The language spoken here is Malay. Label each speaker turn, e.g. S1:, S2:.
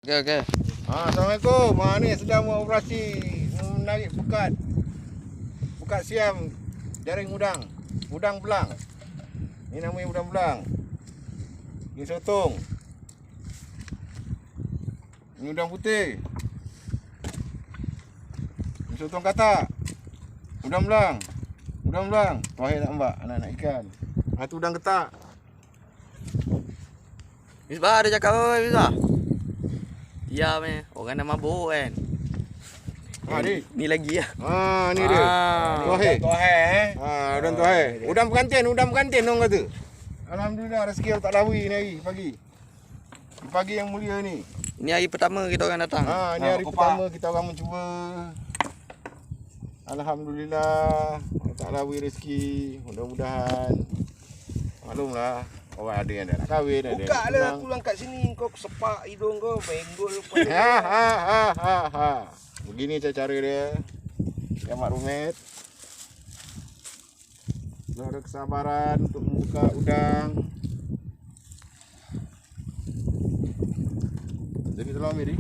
S1: Okey.
S2: Assalamualaikum. Ni sedang buat operasi menarik pekat siam jaring udang. Udang belang. Ni namanya udang belang. Ni sotong. Ni udang putih. Ni sotong katak. Udang belang. Udang belang. Tuahir nak mbak, anak-anak ikan. Tu udang ketak.
S1: Misbah ada cakap oi Misbah. Diam orang nak mabuk kan. Ni lagi lah.
S2: Ni dia. Tuahir. Udang tuahir. Udang pengantin orang kata. Alhamdulillah rezeki Allah tak lawi ni hari pagi. Pagi yang mulia ni.
S1: Ini hari pertama kita orang datang.
S2: Ni hari pertama kita orang mencuba. Alhamdulillah tak lawi rezeki. Mudah-mudahan maklumlah orang ada yang nak kahwin, ada.
S3: Buka lah aku lang kat sini kau sepak hidung kau benggol
S2: Begini cara dia. Kiamat rumit. Ada kesabaran untuk membuka udang. Jadi tolong ambil ni.